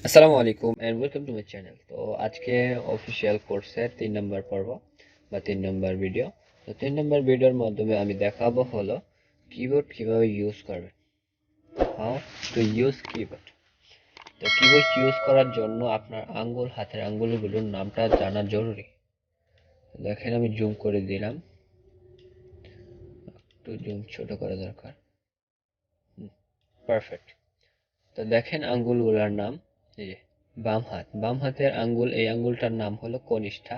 আসসালামু আলাইকুম and welcome to my channel. তো আজকে অফিসিয়াল কোর্সের 3 নম্বর পর্ব বা 3 নম্বর ভিডিও। তো 3 নম্বর ভিডিওর মাধ্যমে আমি দেখাবো হলো কিবোর্ড কিভাবে ইউজ করবেন, হাউ টু ইউজ কিবোর্ড। তো কিবোর্ড ইউজ করার জন্য আপনার হাতের আঙ্গুলগুলোর নামটা জানা জরুরি। তো দেখেন আমি জুম করে দিলাম, একটু জুম ছোট করা দরকার। পারফেক্ট। তো দেখেন আঙ্গুলগুলোর নাম, এই যে বাম হাতের আঙ্গুল, এই আঙ্গুলটার নাম হলো কনিষ্ঠা,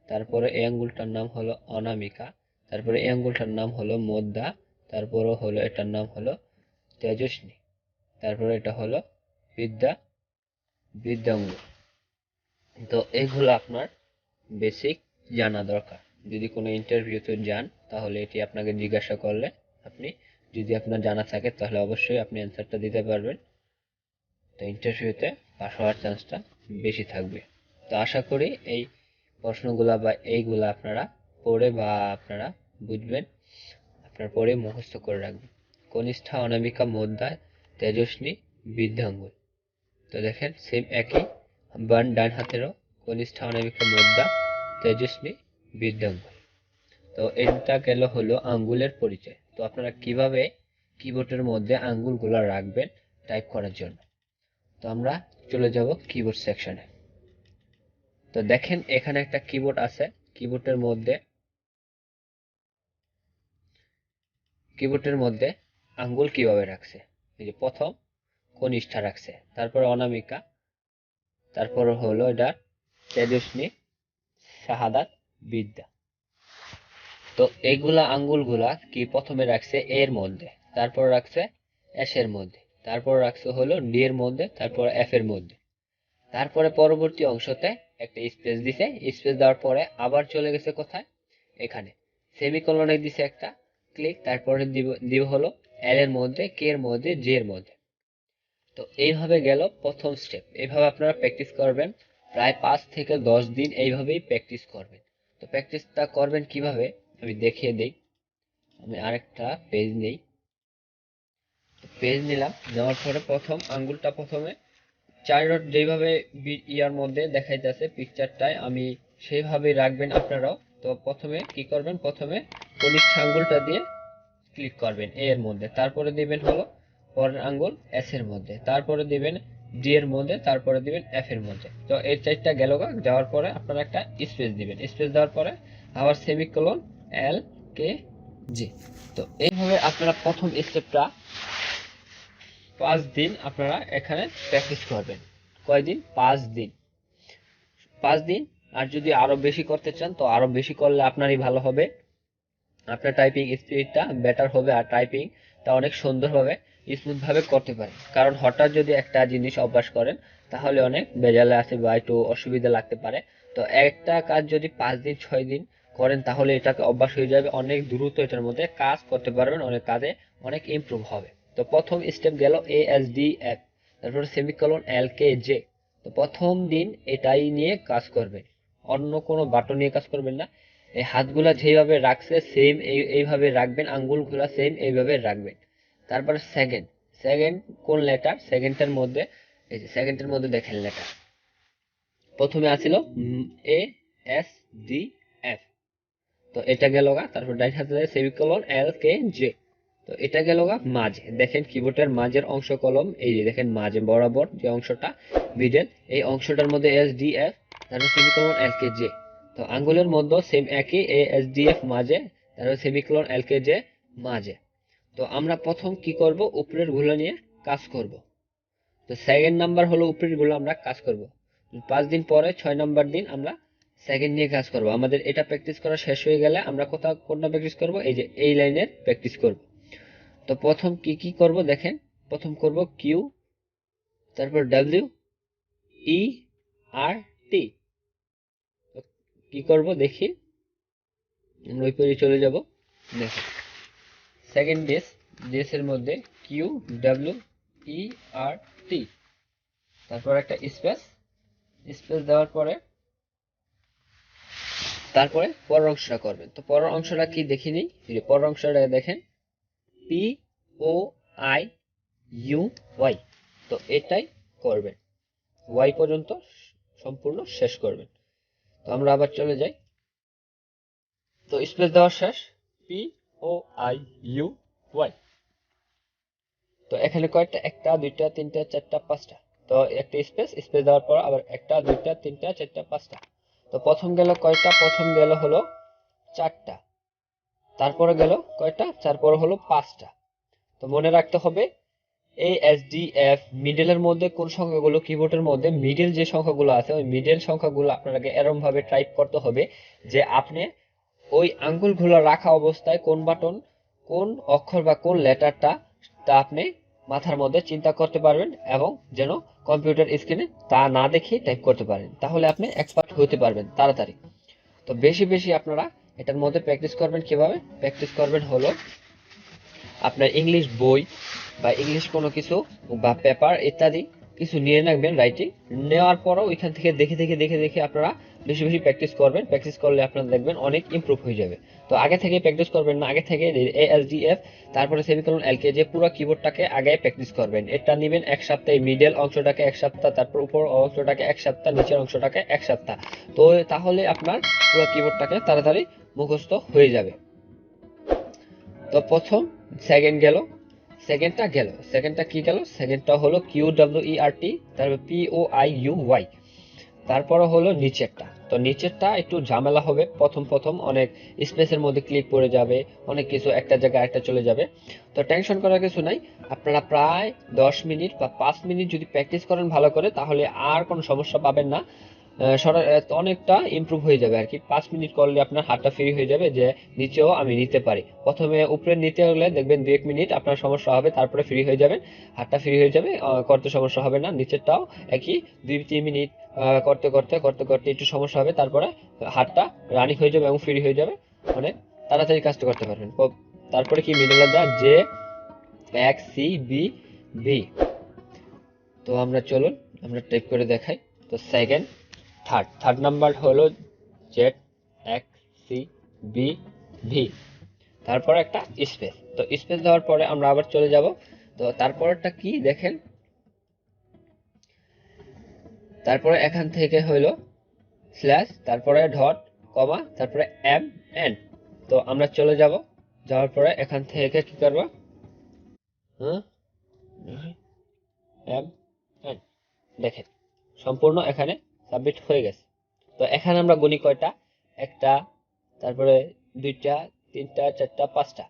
তারপরে এই আঙ্গুলটার নাম হলো অনামিকা, তারপরে এই আঙ্গুলটার নাম হলো মধ্যা, তারপরে হলো এটার নাম হলো তেজস্বিনী, তারপরে এটা হলো বিদ্যা বৃদ্ধাঙ্গুল। তো এগুলো আপনার বেসিক জানা দরকার। যদি কোনো ইন্টারভিউতে যান তাহলে এটি আপনাকে জিজ্ঞাসা করলে আপনি, যদি আপনার জানা থাকে তাহলে অবশ্যই আপনি অ্যান্সারটা দিতে পারবেন। তো ইন্টারভিউতে পাস হওয়ার চান্সটা বেশি থাকবে। তো আশা করি এই প্রশ্নগুলা বা এইগুলা আপনারা পড়ে বা আপনারা বুঝবেন, আপনারা পড়ে মুখস্থ করে রাখবেন। কনিষ্ঠা, অনামিকা, মধ্যা, তেজস্বিনী, বৃদ্ধাঙ্গুল। তো দেখেন সেম একই, ডান হাতেরও কনিষ্ঠা, অনামিকা, মধ্যা, তেজস্বিনী, বৃদ্ধাঙ্গুল। তো এটা গেল হলো আঙ্গুলের পরিচয়। তো আপনারা কিভাবে কিবোর্ডের মধ্যে আঙ্গুলগুলো রাখবেন টাইপ করার জন্য। তো আমরা চলে যাব কিবোর্ড সেকশনে। তো দেখেন এখানে একটা কিবোর্ড আছে। কিবোর্ডের মধ্যে আঙ্গুল কিভাবে রাখছে, এই যে প্রথম কনিষ্ঠা রাখছে, তারপরে অনামিকা, তারপরে হলো এটা তেজস্বিনী, শাহাদাত, বিদ্যা। তো এইগুলা আঙ্গুলগুলা কি প্রথমে রাখছে এর মধ্যে, তারপর রাখছে এস এর মধ্যে, তারপর রাখছে হলো ডি এর মধ্যে, তারপর এফ এর মধ্যে। তারপরে পরবর্তী অংশতে একটা স্পেস দিছে, স্পেস দেওয়ার পরে আবার চলে গেছে কোথায়, এখানে সেমিকোলনে দিছে একটা ক্লিক, তারপরে দিব হলো এল এর মধ্যে, কে এর মধ্যে, জে এর মধ্যে। তো এইভাবে গেল প্রথম স্টেপ। এইভাবে আপনারা প্র্যাকটিস করবেন প্রায় 5 থেকে 10 দিন, এইভাবেই প্র্যাকটিস করবেন। তো প্র্যাকটিসটা করবেন কিভাবে আমি দেখিয়ে দিই। আমি আরেকটা পেজ নেই, পেজ নিলাম, নেওয়ার পরে প্রথম আঙ্গুলটা প্রথমে 4 ডট যেইভাবে ইয়ার মধ্যে দেখাইতেছে পিকচারটায়, আমি সেইভাবেই রাখবেন আপনারাও। তো প্রথমে কি করবেন, প্রথমে কনিষ্ঠ আঙ্গুলটা দিয়ে ক্লিক করবেন এ এর মধ্যে, তারপরে দিবেন হলো পরের আঙ্গুল এস এর মধ্যে, তারপরে দিবেন ডি এর মধ্যে, তারপরে দিবেন এফ এর মধ্যে। তো এই চারটা গেল যাওয়ার পরে আপনারা একটা স্পেস দিবেন, স্পেস দেওয়ার পরে আবার সেমিকোলন, এল, কে, জি। তো এইভাবে আপনারা প্রথম স্টেপটা 5 দিন আপনারা এখানে প্র্যাকটিস করবেন। কয়দিন? 5 দিন। 5 দিন। আর যদি আরো বেশি করতে চান তো আরো বেশি করলে আপনারই ভালো হবে, আপনার টাইপিং স্পিডটা বেটার হবে, আর টাইপিংটা অনেক সুন্দরভাবে স্মুথ ভাবে করতে পারেন। কারণ হঠাৎ যদি একটা জিনিস অভ্যাস করেন তাহলে অনেক বেজালে আসে বা একটু অসুবিধা লাগতে পারে। তো একটা কাজ যদি 5 দিন 6 দিন করেন তাহলে এটাকে অভ্যাস হয়ে যাবে, অনেক দ্রুত এটার মধ্যে কাজ করতে পারবেন, অনেক কাজে অনেক ইমপ্রুভ হবে। তো প্রথম স্টেপ গেল এ এস ডি এফ, তারপর সেমিকোলন এল কে জে। তো প্রথম দিন এটাই নিয়ে কাজ করবেন, অন্য কোনো বাটন নিয়ে কাজ করবেন না। এই হাতগুলা যেভাবে রাখছে সেম এইভাবে রাখবেন, আঙ্গুলগুলা সেম এইভাবে রাখবেন। তারপর সেকেন্ড, সেকেন্ড কোন লেটার, সেকেন্ডের মধ্যে, এই যে সেকেন্ডের মধ্যে দেখেন লেটার প্রথমে আছিল এ এস ডি এফ। তো এটা গেল গা, তারপর ডাইন হাতে সেমিকোলন এল কে জে। তো এটা গেল গা মাঝে, দেখেন কিবোর্ডের মাঝের অংশ কলম, এই যে দেখেন মাঝে বরাবর যে অংশটা মিডল, এই অংশটার মধ্যে এস ডি এফ, তারপর সেমিকোলন এল কে জে। তো আঙ্গুলের মধ্যে সেম একই, এ এস ডি এফ মাঝে, তারপর সেমিকোলন এল কে জে মাঝে। তো আমরা প্রথম কি করব, উপরের গুলো নিয়ে কাজ করব। তো সেকেন্ড নাম্বার হলো উপরের গুলো আমরা কাজ করব। 5 দিন পরে 6 নম্বর দিন আমরা সেকেন্ড নিয়ে কাজ করব। আমাদের এটা প্র্যাকটিস করা শেষ হয়ে গেলে আমরা কোনটা প্র্যাকটিস করব, এই যে এই লাইনের প্র্যাকটিস করব। তো প্রথম কি কি করব দেখেন, প্রথম করব কিউ, তারপর ডাব্লিউ, ই, আর, টি। কি করব দেখি, আমরা ওই পেজে চলে যাব। দেখেন সেকেন্ড ডেস এর মধ্যে কিউ, ডাব্লিউ, ই, আর, টি, তারপর একটা স্পেস, স্পেস দেওয়ার পরে তারপরে পরের অংশটা করবেন। তো পরের অংশটা কি দেখি নেই, পরের অংশটা দেখেন P O I U Y. তো এটাই করবেন। ওয়াই পর্যন্ত সম্পূর্ণ শেষ করবেন। তো আমরা আবার চলে যাই। তো স্পেস দেওয়া শেষ, P O I U Y. তো এখানে কয়টা, একটা দুইটা তিনটা চারটা পাঁচটা। তো একটা স্পেস দেওয়ার পর আবার একটা দুইটা তিনটা চারটা পাঁচটা। তো প্রথম গেল কয়টা, প্রথম গেল হলো চারটা, তারপরে গেল কয়টা, তারপরে হলো পাঁচটা। তো মনে রাখতে হবে এ এস ডি এফ মিডলের মধ্যে কোন সংখ্যাগুলো, কিবোর্ডের মধ্যে মিডল যে সংখ্যাগুলো আছে ওই মিডল সংখ্যাগুলো আপনাকে এরকম ভাবে টাইপ করতে হবে যে আপনি ওই আঙ্গুলগুলো রাখা অবস্থায় কোন বাটন, কোন অক্ষর বা কোন লেটারটা তা আপনি মাথার মধ্যে চিন্তা করতে পারবেন এবং যেন কম্পিউটার স্ক্রিনে তা না দেখে টাইপ করতে পারেন। তাহলে আপনি এক্সপার্ট হতে পারবেন তাড়াতাড়ি। তো বেশি বেশি আপনারা এটার মধ্যে প্র্যাকটিস করবেন। কিভাবে প্র্যাকটিস করবেন হলো আপনার ইংলিশ বই বা ইংলিশ কোনো কিছু বা পেপার ইত্যাদি কিছু নিয়ে রাখবেন রাইটিং। নেওয়ার পরও ওইখান থেকে দেখে দেখে দেখে দেখে আপনারা বেশি বেশি প্র্যাকটিস করবেন। প্র্যাকটিস করলে আপনারা দেখবেন অনেক ইমপ্রুভ হয়ে যাবে। তো আগে থেকে প্র্যাকটিস করবেন না, আগে থেকে এএসডিএফ তারপরে সেমিকোলন এলকে পুরো কিবোর্ডটাকে আগে প্র্যাকটিস করবেন। এটা নেবেন এক সপ্তাহে, মিডল অংশটাকে এক সপ্তাহ, তারপর উপর অংশটাকে এক সপ্তাহ, নিচের অংশটাকে এক সপ্তাহ। তো তাহলে আপনার পুরো কিবোর্ডটাকে তাড়াতাড়ি মুখস্থ হয়ে যাবে। তো প্রথম সেকেন্ড গেল, সেকেন্ডটা কি গেল, সেকেন্ডটা হলো Q W E R T, তারপর P O I U Y, তারপরে হলো নিচেরটা। তো নিচেরটা একটু ঝামেলা হবে, প্রথম প্রথম অনেক স্পেসের মধ্যে ক্লিক করে যাবে, অনেক কিছু একটা জায়গায় একটা চলে যাবে। তো টেনশন করার কিছু নাই, আপনারা প্রায় 10 মিনিট বা 5 মিনিট যদি প্র্যাকটিস করেন ভালো করে তাহলে আর কোনো সমস্যা পাবেন না। অনেকটা ইমপ্রুভ হয়ে যাবে আর কি। 5 মিনিট করলে আপনার হাতটা ফ্রি হয়ে যাবে যে নিচেও আমি নিতে পারি। প্রথমে উপরে নিতে হলে দেখবেন 2-1 মিনিট আপনার সমস্যা হবে, তারপরে ফ্রি হয়ে যাবেন, হাতটা ফ্রি হয়ে যাবে, করতে সমস্যা হবে না। নিচেরটাও একই 2-3 মিনিট করতে করতে করতে করতে একটু সমস্যা হবে, তারপরে হাতটা রানিং হয়ে যাবে এবং ফ্রি হয়ে যাবে, মানে তাড়াতাড়ি কাজটা করতে পারবেন। তারপরে কি মিডল দা জে এক সি বি ভি। তো আমরা চলুন আমরা টাইপ করে দেখাই। তো সেকেন্ড, থার্ড নাম্বার হলো জেড এক সি বি ভি, তারপর একটা স্পেস। তো স্পেস দেওয়ার পরে আমরা আবার চলে যাব। তো তারপরটা কি দেখেন, তারপরে এখান থেকে হইলো স্ল্যাশ, তারপরে ডট, কমা, তারপরে এম এন। তো আমরা চলে যাব, যাওয়ার পরে এখান থেকে কি করব, এম এন, দেখেন সম্পূর্ণ এখানে সাবমিট হয়ে গেছে। তো এখানে আমরা গুনি কয়টা, একটা, তারপরে দুইটা তিনটা চারটা পাঁচটা।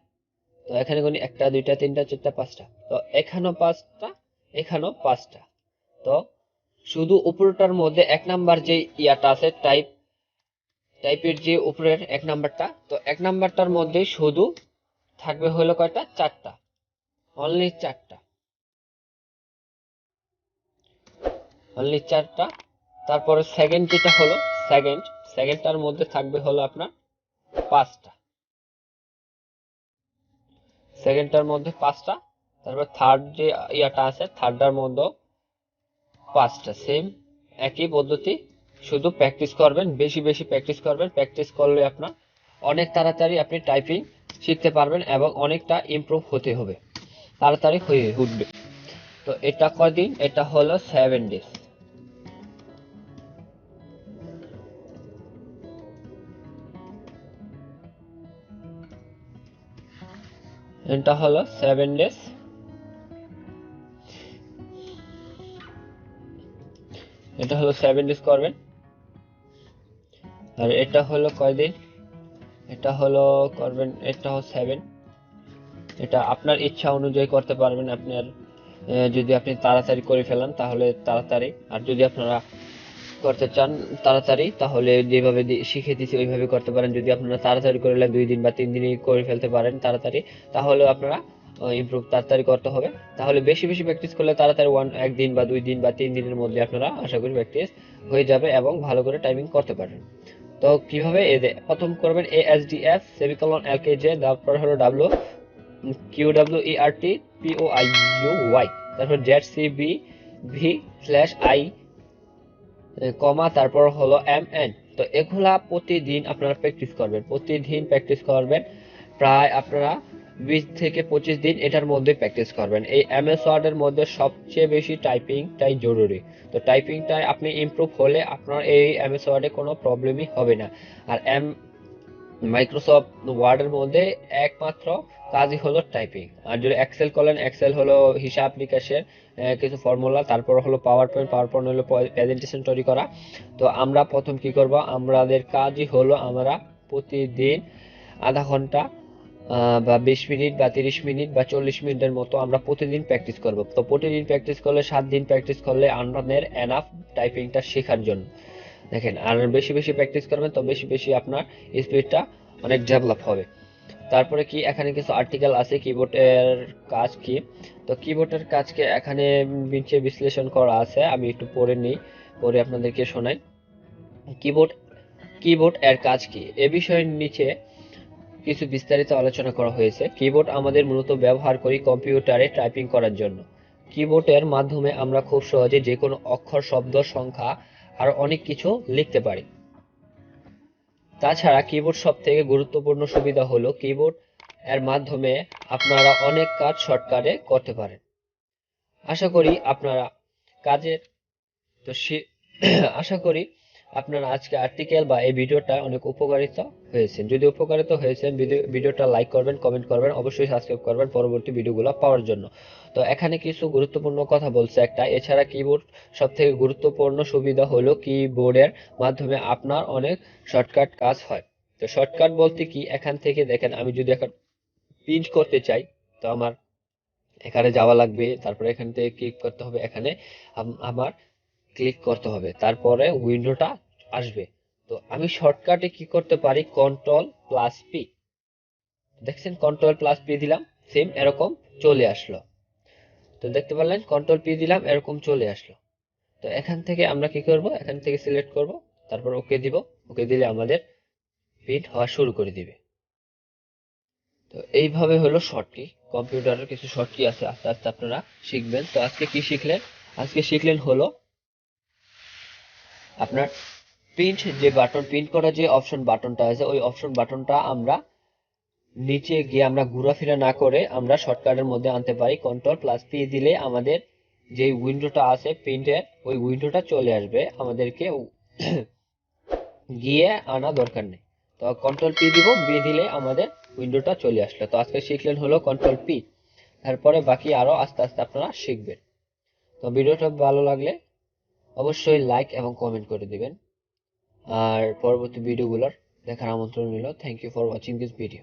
তো এখানে গুনি একটা দুইটা তিনটা চারটা পাঁচটা। তো এখানেও পাঁচটা, এখানেও পাঁচটা। তো শুধু উপরটার মধ্যে এক নাম্বার যে ইয়াটা আছে টাইপের যে উপরের এক নাম্বারটা, তো এক নাম্বারটার মধ্যে শুধু থাকবে হলো কয়টা, চারটা, অনলি চারটা, অনলি চারটা। তারপরে সেকেন্ড যেটা হলো সেকেন্ডটার মধ্যে থাকবে হলো আপনার পাঁচটা, সেকেন্ডটার মধ্যে পাঁচটা। তারপর থার্ড যে ইয়াটা আছে থার্ডটার মধ্যে পাঁচটা। সেম একই পদ্ধতি, শুধু প্র্যাকটিস করবেন, বেশি বেশি প্র্যাকটিস করবেন। প্র্যাকটিস করলে আপনার অনেক তাড়াতাড়ি আপনি টাইপিং শিখতে পারবেন এবং অনেকটা ইমপ্রুভ হতে হবে, তাড়াতাড়ি হয়ে উঠবে। তো এটা কয়দিন, এটা হলো 7 ডেজ। এটা হলো 7 ডেজ, এটা হলো 7 ডেজ করবেন। আর এটা হলো কয়দিন, এটা হলো করবেন, এটা হলো 7। এটা আপনার ইচ্ছা অনুযায়ী করতে পারবেন। আপনার যদি আপনি তাড়াতাড়ি করে ফেলেন তাহলে তাড়াতাড়ি, আর যদি আপনারা করতে চান তাড়াতাড়ি তাহলে যেভাবে শিখে দিছি ওইভাবে করতে পারেন। যদি আপনারা তাড়াতাড়ি করলে 2 দিন বা 3 দিনে করে ফেলতে পারেন তাড়াতাড়ি, তাহলে আপনারা ইমপ্রুভ তাড়াতাড়ি করতে হবে। তাহলে বেশি বেশি প্র্যাকটিস করলে তাড়াতাড়ি 1 দিন বা 2 দিন বা 3 দিনের মধ্যে আপনারা আশা করি প্র্যাকটিস হয়ে যাবে এবং ভালো করে টাইপিং করতে পারবেন। তো কিভাবে প্রথম করবেন ASDF সেমিকোলন LKJ, তারপর হলো W QWERT POIUY, তারপর ZCB V/I, কমা, তারপর হলো MN। তো এগুলা প্রতিদিন আপনারা প্র্যাকটিস করবেন, প্রতিদিন প্র্যাকটিস করবেন। প্রায় আপনারা 20 থেকে 25 দিন এটার মধ্যে প্র্যাকটিস করবেন। এই এমএস ওয়ার্ডের মধ্যে সবচেয়ে বেশি টাইপিংটাই জরুরি। তো টাইপিংটাই আপনি ইমপ্রুভ হলে আপনার এই এমএস ওয়ার্ডে কোনো প্রবলেমই হবে না। আর মাইক্রোসফট ওয়ার্ডের মধ্যে একমাত্র কাজই হলো টাইপিং। আর যদি এক্সেল করেন, এক্সেল হলো হিসাব নিকাশের কিছু ফর্মুলা, তারপর হলো পাওয়ার পয়েন্ট হলো প্রেজেন্টেশন তৈরি করা। তো আমরা প্রথম কি করব, আমাদের কাজই হলো আমরা প্রতিদিন আধা ঘন্টা বা 20 মিনিট বা 30 মিনিট বা 40 মিনিটের মতো আমরা প্রতিদিন প্র্যাকটিস করব। তো প্রতিদিন প্র্যাকটিস করলে 7 দিন প্র্যাকটিস করলে আমাদের এনাফ টাইপিংটা শেখার জন্য। দেখেন, আর বেশি বেশি প্র্যাকটিস করবেন তো বেশি বেশি আপনার স্পিডটা অনেক ডেভেলপ হবে। তারপরে কি এখানে কিছু আর্টিকেল আছে কিবোর্ডের কাজ কি। তো কিবোর্ডের কাজকে এখানে নিচে বিশ্লেষণ করা আছে, আমি একটু পড়ে নিই, পরে আপনাদেরকে শোনাই। কিবোর্ড কিবোর্ড এর কাজ কি এ বিষয়ের নিচে কিছু বিস্তারিত আলোচনা করা হয়েছে। কিবোর্ড আমাদের মূলত ব্যবহার করি কম্পিউটারে টাইপিং করার জন্য। কিবোর্ডের মাধ্যমে আমরা খুব সহজে যে কোনো অক্ষর, শব্দ, সংখ্যা আর অনেক কিছু লিখতে পারি। তাছাড়া কিবোর্ড সবথেকে গুরুত্বপূর্ণ সুবিধা হলো কিবোর্ড এর মাধ্যমে আপনারা অনেক কাজ শর্টকাটে করতে পারেন। আশা করি আপনারা কাজের তো আশা করি আপনারা আজকে আর্টিকেল বা এই ভিডিওটা অনেক উপকারিত হয়েছে। যদি উপকারিত হয়েছে ভিডিওটা লাইক করবেন, কমেন্ট করবেন, অবশ্যই সাবস্ক্রাইব করবেন পরবর্তী ভিডিওগুলো পাওয়ার জন্য। তো এখানে কিছু গুরুত্বপূর্ণ কথা বলছে একটা। এছাড়া কিবোর্ড সবথেকে গুরুত্বপূর্ণ সুবিধা হলো কিবোর্ডের মাধ্যমে আপনার অনেক শর্টকাট কাজ হয়। তো শর্টকাট বলতে কি, এখান থেকে দেখেন, আমি যদি এখন প্রিন্ট করতে চাই তো আমার এখানে যাওয়া লাগবে, তারপরে এখান থেকে ক্লিক করতে হবে, এখানে আমার ক্লিক করতে হবে, তারপরে উইন্ডোটা আসবে। তো আমি শর্টকাটে কি করতে পারি, কন্ট্রোল+পি। দেখছেন, কন্ট্রোল+পি দিলাম, সেম এরকম চলে আসলো। তো দেখতে পারলেন, কন্ট্রোল+পি দিলাম, এরকম চলে আসলো। তো এখান থেকে আমরা কি করব, এখান থেকে সিলেক্ট করব, তারপর ওকে দিব। ওকে দিলে আমাদের প্রিন্ট হওয়া শুরু করে দিবে। তো এইভাবে হলো শর্টকি। কম্পিউটারের কিছু শর্টকি আছে, আস্তে আস্তে আপনারা শিখবেন। তো আজকে কি শিখলেন, আজকে শিখলেন হলো আপনার প্রিন্ট করা যে অপশন বাটনটা আছে, ওই অপশন বাটনটা আমরা নিচে গিয়ে আমরা ঘোরাফেরা না করে আমরা শর্টকাটের মধ্যে আনতে পারি। কন্ট্রোল+পি দিলে আমাদের যে উইন্ডোটা আছে প্রিন্টের, ওই উইন্ডোটা চলে আসবে, আমাদেরকে গিয়ে আনা দরকার নেই। তো কন্ট্রোল+পি দিব, বি দিলে আমাদের উইন্ডোটা চলে আসলো। তো আজকে শিখলেন হলো কন্ট্রোল+পি। তারপরে বাকি আরো আস্তে আস্তে আপনারা শিখবেন। তো ভিডিওটা ভালো লাগলে অবশ্যই লাইক এবং কমেন্ট করে দিবেন। আর পরবর্তী ভিডিওগুলোর দেখার আমন্ত্রণ রইল। Thank you for watching this video.